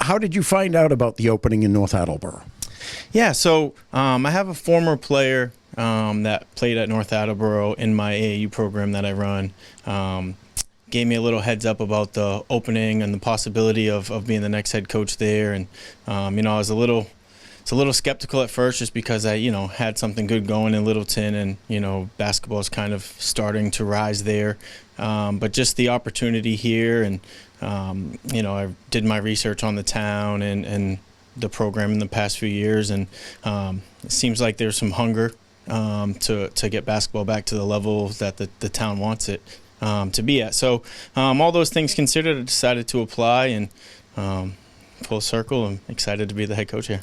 how did you find out about the opening in North Attleboro? Yeah, so I have a former player that played at North Attleboro in my AAU program that I run. Gave me a little heads up about the opening and the possibility of being the next head coach there. And, I was a little skeptical at first just because I, had something good going in Littleton and, basketball is kind of starting to rise there. But just the opportunity here and, I did my research on the town and the program in the past few years. And it seems like there's some hunger to get basketball back to the level that the town wants it to be at. So all those things considered, I decided to apply and full circle. I'm excited to be the head coach here.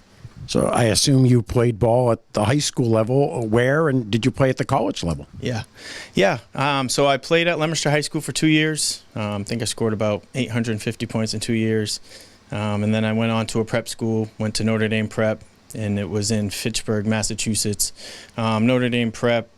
So I assume you played ball at the high school level. Where, and did you play at the college level? Yeah. So I played at Leominster High School for 2 years. I think I scored about 850 points in 2 years. And then I went on to a prep school, went to Notre Dame Prep, and it was in Fitchburg, Massachusetts. Notre Dame Prep,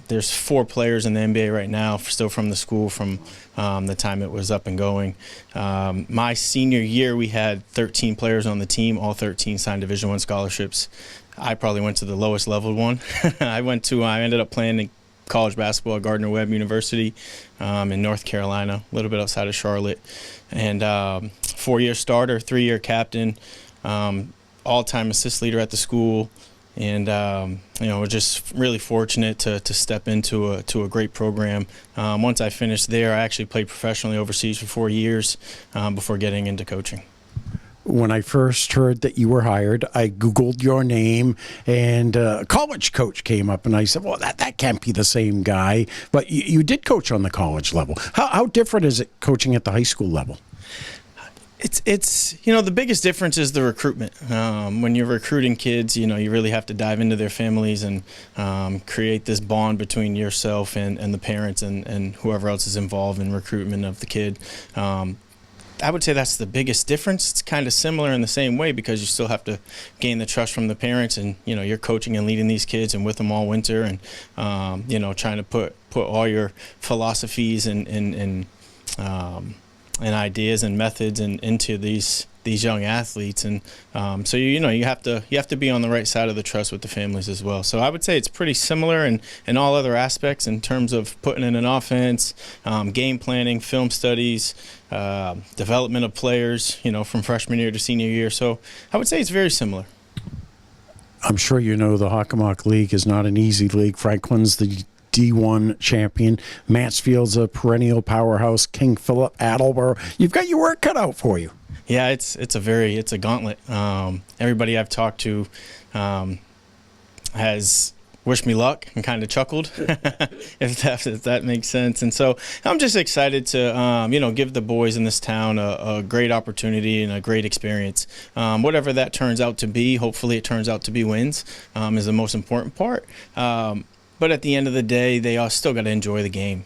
there's 4 players in the NBA right now, still from the school from the time it was up and going. My senior year, we had 13 players on the team. All 13 signed Division I scholarships. I probably went to the lowest level one. I ended up playing in college basketball at Gardner-Webb University in North Carolina, a little bit outside of Charlotte. And 4-year starter, 3-year captain, all-time assist leader at the school. And we're just really fortunate to step into a great program. Once I finished there, I actually played professionally overseas for 4 years before getting into coaching. When I first heard that you were hired, I Googled your name, and a college coach came up, and I said, well, that can't be the same guy. But you did coach on the college level. How different is it coaching at the high school level? It's the biggest difference is the recruitment. When you're recruiting kids, you really have to dive into their families and create this bond between yourself and the parents and whoever else is involved in recruitment of the kid. I would say that's the biggest difference. It's kind of similar in the same way because you still have to gain the trust from the parents, and you're coaching and leading these kids and with them all winter, and trying to put all your philosophies and ideas and methods into these young athletes, and so you have to be on the right side of the trust with the families as well. So I would say it's pretty similar in all other aspects in terms of putting in an offense, game planning, film studies, development of players, from freshman year to senior year. So I would say it's very similar. I'm sure the Hockomock League is not an easy league. Franklin's the D1 champion. Mansfield's a perennial powerhouse. King Philip, Attleboro. You've got your work cut out for you. Yeah, it's a gauntlet. Everybody I've talked to has wished me luck and kind of chuckled, if that makes sense. And so I'm just excited to give the boys in this town a great opportunity and a great experience. Whatever that turns out to be, hopefully it turns out to be wins, is the most important part. But at the end of the day, they all still got to enjoy the game.